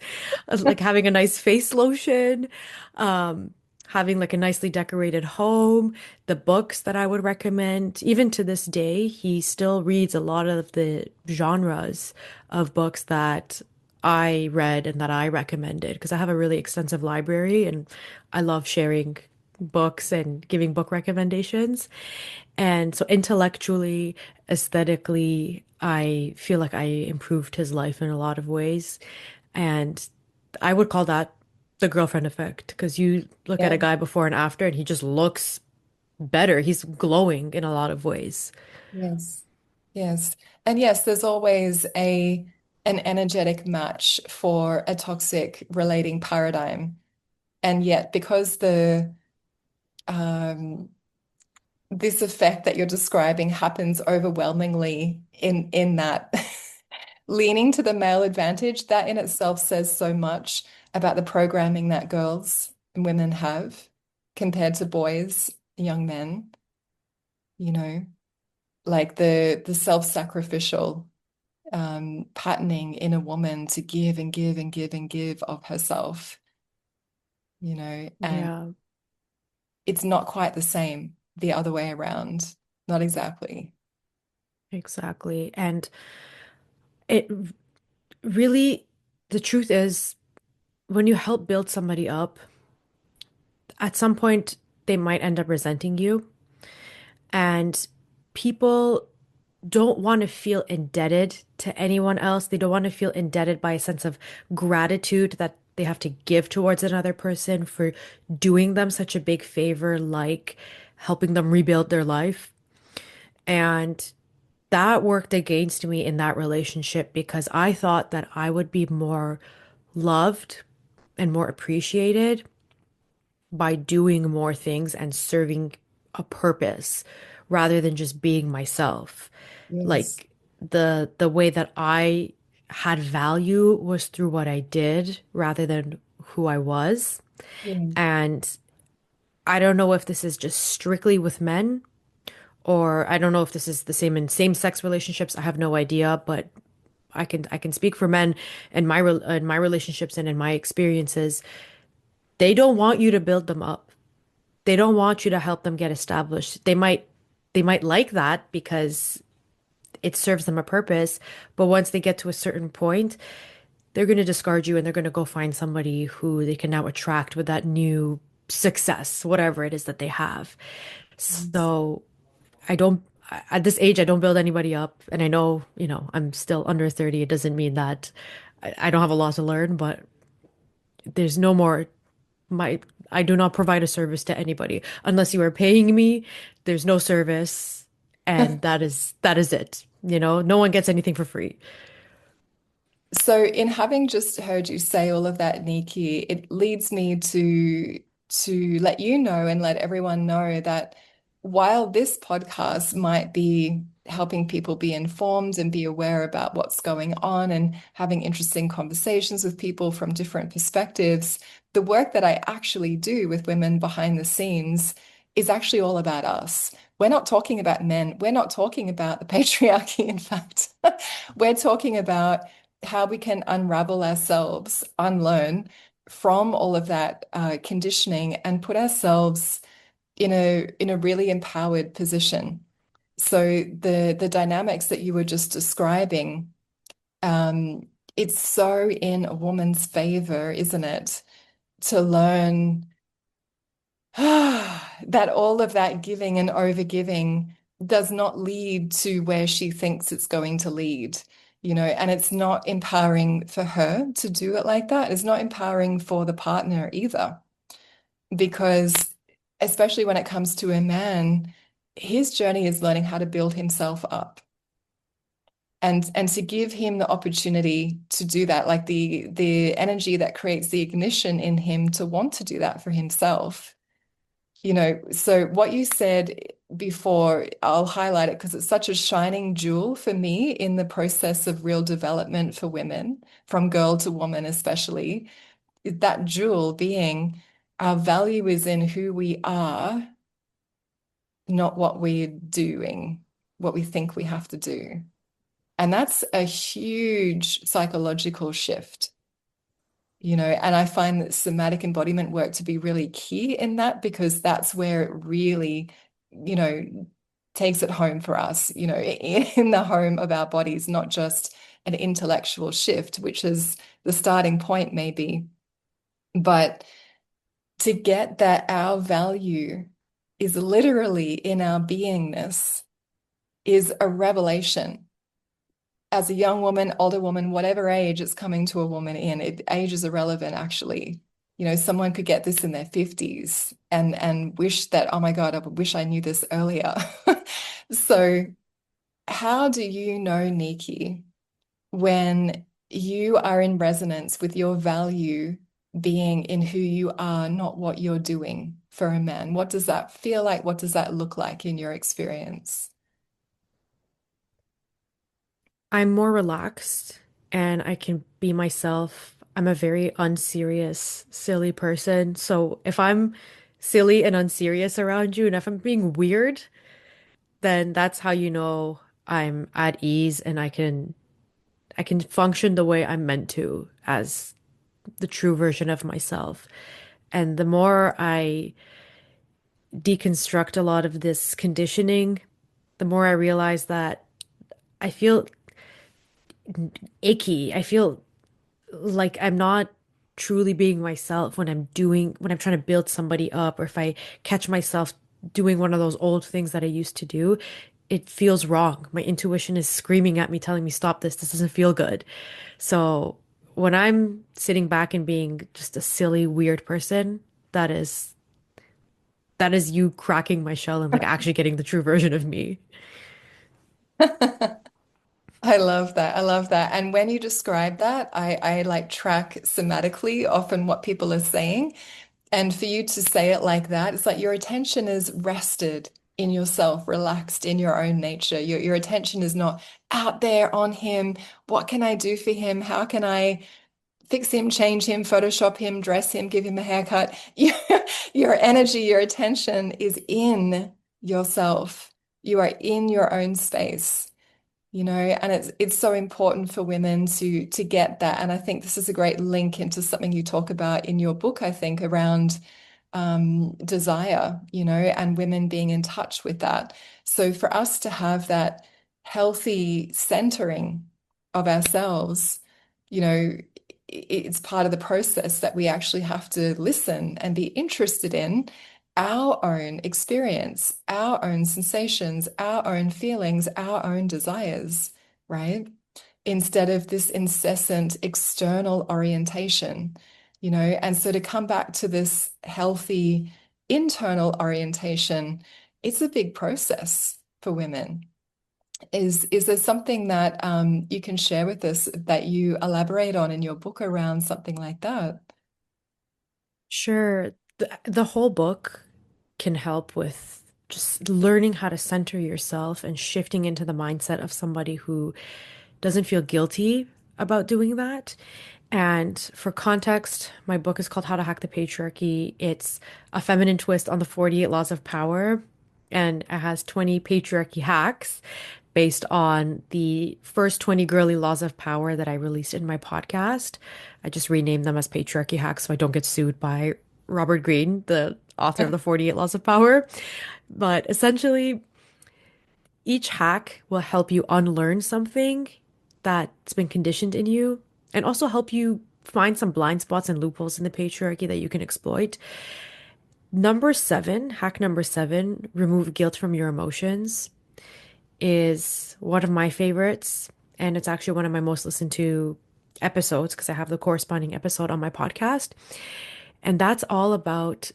like having a nice face lotion, um, having like a nicely decorated home, the books that I would recommend. Even to this day, he still reads a lot of the genres of books that I read and that I recommended because I have a really extensive library and I love sharing books and giving book recommendations. And so intellectually, aesthetically, I feel like I improved his life in a lot of ways. And I would call that the girlfriend effect because you look at a Yeah. guy before and after and he just looks better. He's glowing in a lot of ways. Yes. Yes. And yes, there's always a an energetic match for a toxic relating paradigm. And yet, because the um, this effect that you're describing happens overwhelmingly in that leaning to the male advantage, that in itself says so much about the programming that girls and women have compared to boys, young men, you know, like the self-sacrificial patterning in a woman to give and give and give and give of herself, and Yeah, it's not quite the same the other way around. Not exactly. exactly. And it really, the truth is, when you help build somebody up, at some point they might end up resenting you. And people don't want to feel indebted to anyone else. They don't want to feel indebted by a sense of gratitude that they have to give towards another person for doing them such a big favor, like helping them rebuild their life. And that worked against me in that relationship because I thought that I would be more loved and more appreciated by doing more things and serving a purpose rather than just being myself. Yes. Like the way that I had value was through what I did rather than who I was. Yeah. And I don't know if this is just strictly with men or I don't know if this is the same in same-sex relationships. I have no idea, but I can speak for men in my relationships and in my experiences. They don't want you to build them up. They don't want you to help them get established. They might like that because it serves them a purpose, but once they get to a certain point, they're going to discard you and they're going to go find somebody who they can now attract with that new success, whatever it is that they have. Yes. So I don't, at this age, I don't build anybody up. And I know, I'm still under 30. It doesn't mean that I don't have a lot to learn, but there's no more my I do not provide a service to anybody unless you are paying me. There's no service, and that is it. No one gets anything for free. So, in having just heard you say all of that, Neeki, it leads me to let you know and let everyone know that while this podcast might be helping people be informed and be aware about what's going on and having interesting conversations with people from different perspectives, the work that I actually do with women behind the scenes is actually all about us. We're not talking about men. We're not talking about the patriarchy, in fact. We're talking about how we can unravel ourselves, unlearn from all of that conditioning and put ourselves in a really empowered position. So the dynamics that you were just describing, um, it's so in a woman's favor, isn't it, to learn that all of that giving and overgiving does not lead to where she thinks it's going to lead, and it's not empowering for her to do it like that. It's not empowering for the partner either, because especially when it comes to a man, his journey is learning how to build himself up. And to give him the opportunity to do that, like the energy that creates the ignition in him to want to do that for himself. So what you said before, I'll highlight it because it's such a shining jewel for me in the process of real development for women, from girl to woman especially. That jewel being our value is in who we are, not what we're doing, what we think we have to do. And that's a huge psychological shift. And I find that somatic embodiment work to be really key in that because that's where it really, you know, takes it home for us, in the home of our bodies, not just an intellectual shift, which is the starting point, maybe, but to get that our value. is literally in our beingness is a revelation. As a young woman, older woman, whatever age it's coming to a woman in, age is irrelevant actually. You know, someone could get this in their 50s and wish that, oh my God, I wish I knew this earlier. So, how do you know, Neeki, when you are in resonance with your value being in who you are, not what you're doing for a man? What does that feel like? What does that look like in your experience? I'm more relaxed and I can be myself. I'm a very unserious, silly person. So if I'm silly and unserious around you, and if I'm being weird, then that's how you know I'm at ease and I can function the way I'm meant to as the true version of myself. And the more I deconstruct a lot of this conditioning, the more I realize that I feel icky. I feel like I'm not truly being myself when I'm trying to build somebody up, or if I catch myself doing one of those old things that I used to do, it feels wrong. My intuition is screaming at me, telling me, stop this. This doesn't feel good. So when I'm sitting back and being just a silly, weird person, that is that is you cracking my shell and like actually getting the true version of me. I love that. I love that. And when you describe that, I like track somatically often what people are saying. And for you to say it like that, it's like your attention is rested in yourself, relaxed in your own nature. Your attention is not out there on him. What can I do for him? How can I fix him, change him, Photoshop him, dress him, give him a haircut? Your energy, your attention is in yourself. You are in your own space, you know, and it's so important for women to get that. And I think this is a great link into something you talk about in your book, I think, around desire, you know, and women being in touch with that. So for us to have that healthy centering of ourselves, you know, it's part of the process that we actually have to listen and be interested in our own experience, our own sensations, our own feelings, our own desires, right? Instead of this incessant external orientation, you know. And so to come back to this healthy internal orientation, it's a big process for women. Is there something that you can share with us that you elaborate on in your book around something like that? Sure. The whole book can help with just learning how to center yourself and shifting into the mindset of somebody who doesn't feel guilty about doing that. And for context, my book is called How to Hack the Patriarchy. It's a feminine twist on the 48 Laws of Power, and it has 20 patriarchy hacks based on the first 20 girly laws of power that I released in my podcast. I just renamed them as patriarchy hacks so I don't get sued by Robert Greene, the author of the 48 Laws of Power. But essentially, each hack will help you unlearn something that's been conditioned in you and also help you find some blind spots and loopholes in the patriarchy that you can exploit. Number seven, hack number seven, remove guilt from your emotions, is one of my favorites. And it's actually one of my most listened to episodes because I have the corresponding episode on my podcast. And that's all about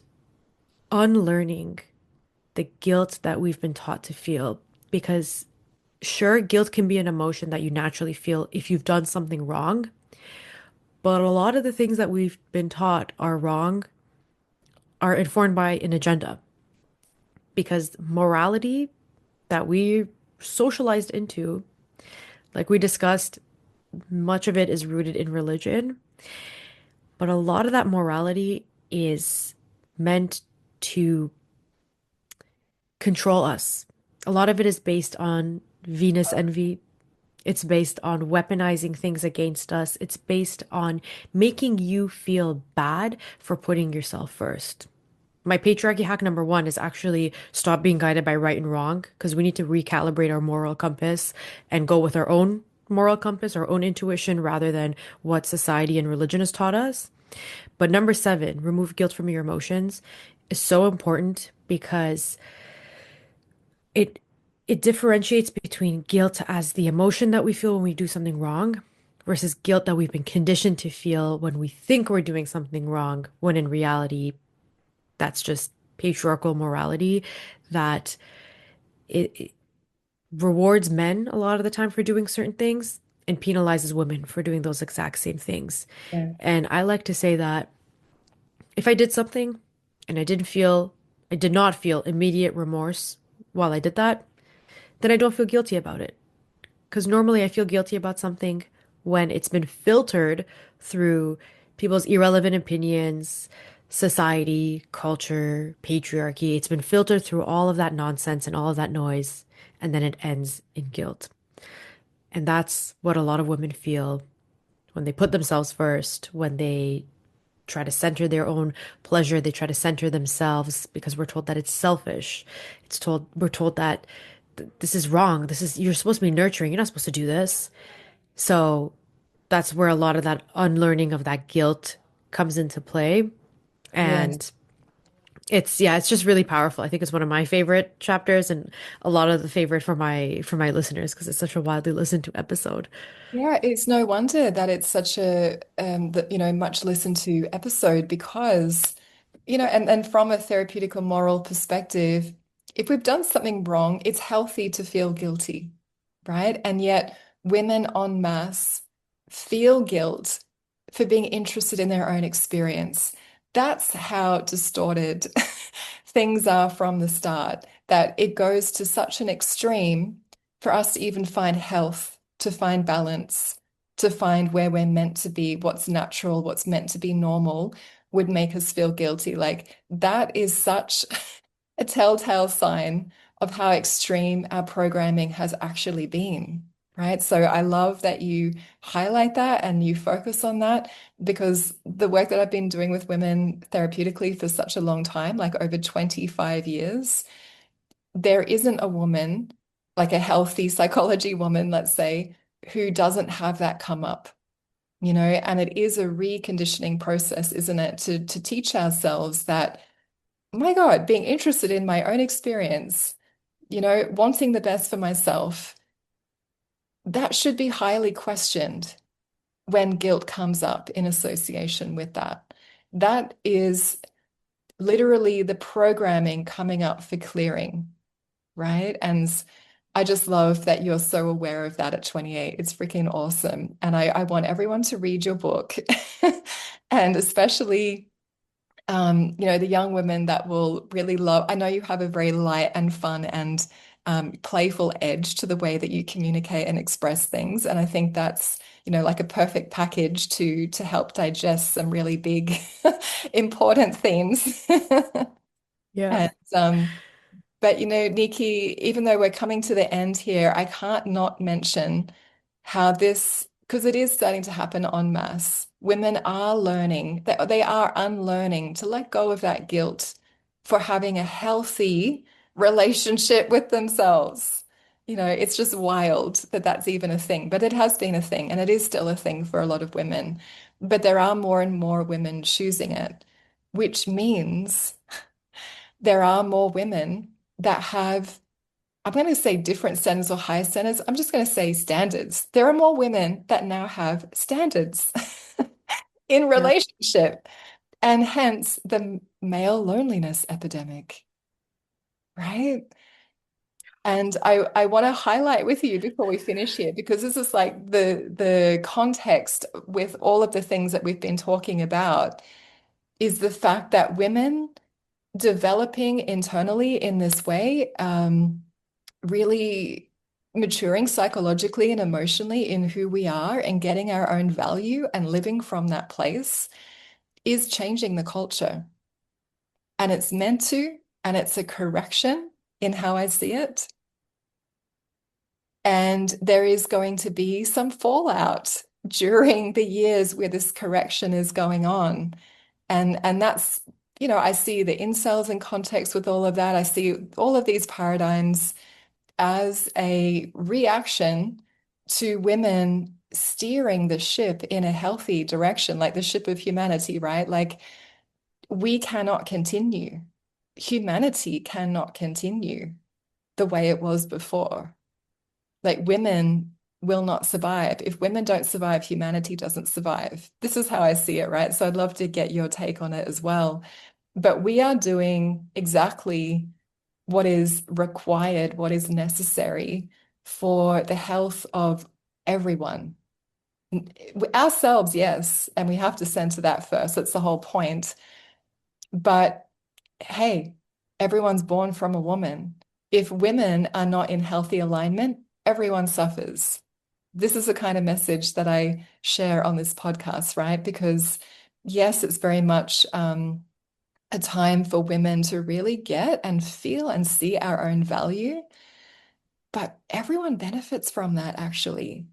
unlearning the guilt that we've been taught to feel. Because sure, guilt can be an emotion that you naturally feel if you've done something wrong, but a lot of the things that we've been taught are wrong are informed by an agenda. Because morality that we socialized into, like we discussed, much of it is rooted in religion, but a lot of that morality is meant to control us. A lot of it is based on Venus envy. It's based on weaponizing things against us. It's based on making you feel bad for putting yourself first. My patriarchy hack number one is actually stop being guided by right and wrong because we need to recalibrate our moral compass and go with our own moral compass, our own intuition, rather than what society and religion has taught us. But number seven, remove guilt from your emotions, is so important because it it differentiates between guilt as the emotion that we feel when we do something wrong versus guilt that we've been conditioned to feel when we think we're doing something wrong, when in reality, that's just patriarchal morality that it rewards men a lot of the time for doing certain things and penalizes women for doing those exact same things. Yeah. And I like to say that if I did something and I did not feel immediate remorse while I did that, then I don't feel guilty about it. Because normally I feel guilty about something when it's been filtered through people's irrelevant opinions, society, culture, patriarchy. It's been filtered through all of that nonsense and all of that noise, and then it ends in guilt. And that's what a lot of women feel when they put themselves first, when they try to center their own pleasure, they try to center themselves because we're told that it's selfish. We're told that this is wrong. You're supposed to be nurturing. You're not supposed to do this. So that's where a lot of that unlearning of that guilt comes into play. Yes. And yeah, it's just really powerful. I think it's one of my favorite chapters and a lot of the favorite for my listeners because it's such a widely listened to episode. Yeah, it's no wonder that it's such a much listened to episode because, and from a therapeutic or moral perspective, if we've done something wrong, it's healthy to feel guilty, right? And yet women en masse feel guilt for being interested in their own experience. That's how distorted things are from the start, that it goes to such an extreme for us to even find health, to find balance, to find where we're meant to be, what's natural, what's meant to be normal, would make us feel guilty. Like that is such a telltale sign of how extreme our programming has actually been. Right. So I love that you highlight that and you focus on that because the work that I've been doing with women therapeutically for such a long time, like over 25 years, there isn't a woman, like a healthy psychology woman, let's say, who doesn't have that come up, and it is a reconditioning process, isn't it, to teach ourselves that, my God, being interested in my own experience, wanting the best for myself, that should be highly questioned when guilt comes up in association with that. That is literally the programming coming up for clearing. Right? And I just love that you're so aware of that at 28. It's freaking awesome. And I want everyone to read your book. And especially, the young women that will really love. I know you have a very light and fun and playful edge to the way that you communicate and express things. And I think that's, like a perfect package to help digest some really big, important themes. Yeah. And but Neeki, even though we're coming to the end here, I can't not mention how this, because it is starting to happen en masse. Women are learning, they are unlearning to let go of that guilt for having a healthy relationship with themselves. It's just wild that that's even a thing, but it has been a thing and it is still a thing for a lot of women. But there are more and more women choosing it, which means there are more women that have, I'm going to say different standards or higher standards. I'm just going to say standards. There are more women that now have standards in Yeah. relationship, and hence the male loneliness epidemic, right? And I want to highlight with you before we finish here, because this is like the context with all of the things that we've been talking about, is the fact that women developing internally in this way, really maturing psychologically and emotionally in who we are and getting our own value and living from that place is changing the culture. And it's meant to, and it's a correction in how I see it. And there is going to be some fallout during the years where this correction is going on. And that's, I see the incels in context with all of that. I see all of these paradigms as a reaction to women steering the ship in a healthy direction, like the ship of humanity, right? Like we cannot continue. humanity cannot continue the way it was before. Like women will not survive. If women don't survive, humanity doesn't survive. This is how I see it, right? So I'd love to get your take on it as well. But we are doing exactly what is required, what is necessary for the health of everyone. Ourselves, yes, and we have to center that first. That's the whole point. But hey, everyone's born from a woman. If women are not in healthy alignment, everyone suffers. This is the kind of message that I share on this podcast, right? Because yes, it's very much a time for women to really get and feel and see our own value, but everyone benefits from that actually.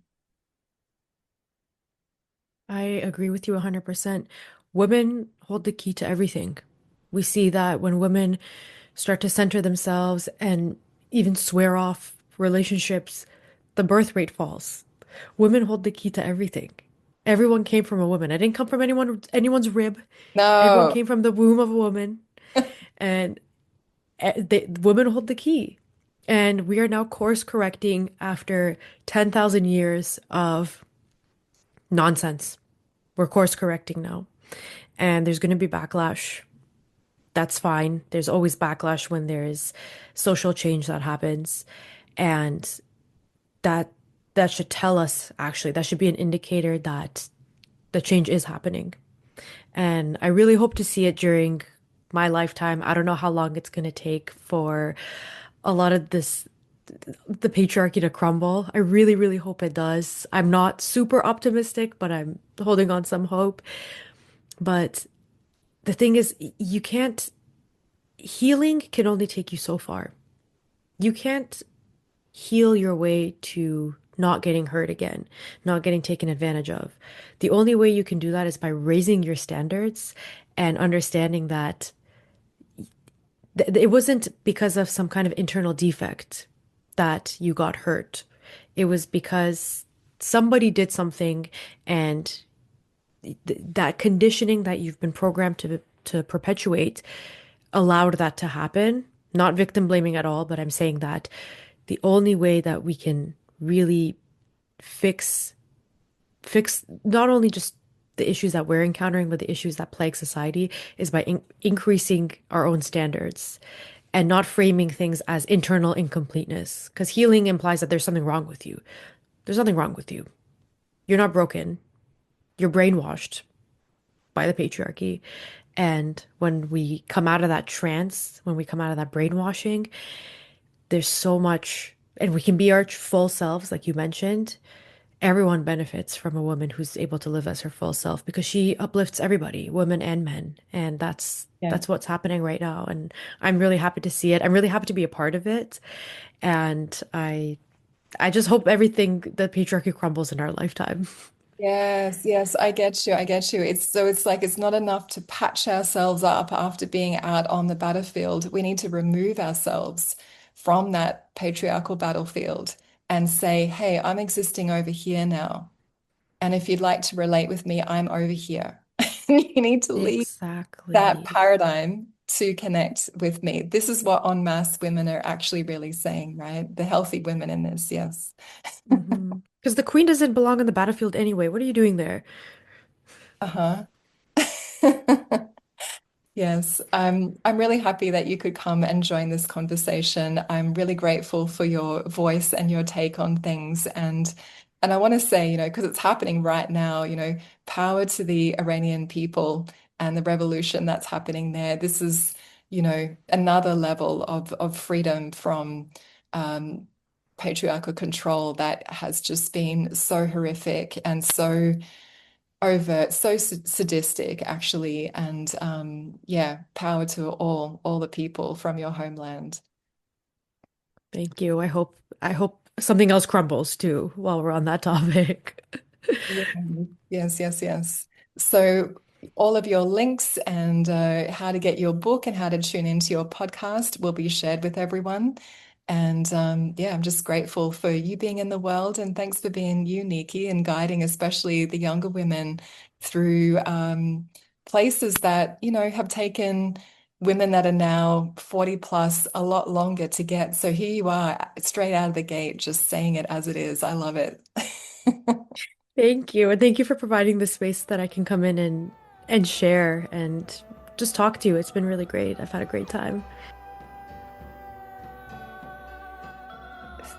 I agree with you 100%. Women hold the key to everything. We see that when women start to center themselves and even swear off relationships, the birth rate falls. Women hold the key to everything. Everyone came from a woman. I didn't come from anyone's rib. Everyone No. came from the womb of a woman, and women hold the key. And we are now course correcting after 10,000 years of nonsense. We're course correcting now. And there's going to be backlash. That's fine. There's always backlash when there's social change that happens. And that that should tell us, actually, that should be an indicator that the change is happening. And I really hope to see it during my lifetime. I don't know how long it's going to take for a lot of the patriarchy to crumble. I really, really hope it does. I'm not super optimistic, but I'm holding on some hope. But the thing is, you can't, healing can only take you so far. You can't heal your way to not getting hurt again, not getting taken advantage of. The only way you can do that is by raising your standards and understanding that it wasn't because of some kind of internal defect that you got hurt. It was because somebody did something, and that conditioning that you've been programmed to perpetuate allowed that to happen. Not victim blaming at all, but I'm saying that the only way that we can really fix not only just the issues that we're encountering, but the issues that plague society is by increasing our own standards and not framing things as internal incompleteness. Because healing implies that there's something wrong with you. There's nothing wrong with you. You're not broken. You're brainwashed by the patriarchy. And when we come out of that trance, when we come out of that brainwashing, there's so much, and we can be our full selves, like you mentioned. Everyone benefits from a woman who's able to live as her full self because she uplifts everybody, women and men. And Yeah. that's what's happening right now. And I'm really happy to see it. I'm really happy to be a part of it. And I just hope everything, the patriarchy crumbles in our lifetime. Yes, yes, I get you. I get you. It's like it's not enough to patch ourselves up after being out on the battlefield. We need to remove ourselves from that patriarchal battlefield and say, hey, I'm existing over here now. And if you'd like to relate with me, I'm over here. You need to leave that Exactly. paradigm to connect with me. This is what en masse women are actually really saying, right? The healthy women in this, yes. Because the queen doesn't belong on the battlefield anyway. What are you doing there? Uh-huh. Yes, I'm really happy that you could come and join this conversation. I'm really grateful for your voice and your take on things. And I want to say, because it's happening right now, power to the Iranian people and the revolution that's happening there. This is, another level of freedom from um, patriarchal control that has just been so horrific and so overt, so sadistic, actually. And yeah, power to all the people from your homeland. Thank you. I hope something else crumbles too while we're on that topic. Yeah. Yes, yes, yes. So all of your links and how to get your book and how to tune into your podcast will be shared with everyone. And yeah, I'm just grateful for you being in the world, and thanks for being you, Neeki, and guiding especially the younger women through places that, have taken women that are now 40 plus a lot longer to get. So here you are, straight out of the gate, just saying it as it is. I love it. Thank you. And thank you for providing the space that I can come in and share and just talk to you. It's been really great. I've had a great time.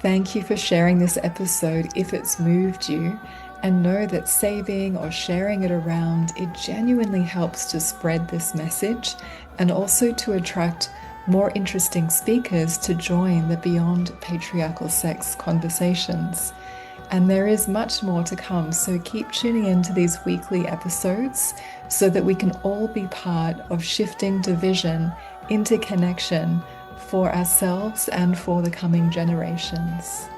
Thank you for sharing this episode if it's moved you. And know that saving or sharing it around, it genuinely helps to spread this message and also to attract more interesting speakers to join the Beyond Patriarchal Sex conversations. And there is much more to come, so keep tuning into these weekly episodes so that we can all be part of shifting division into connection for ourselves and for the coming generations.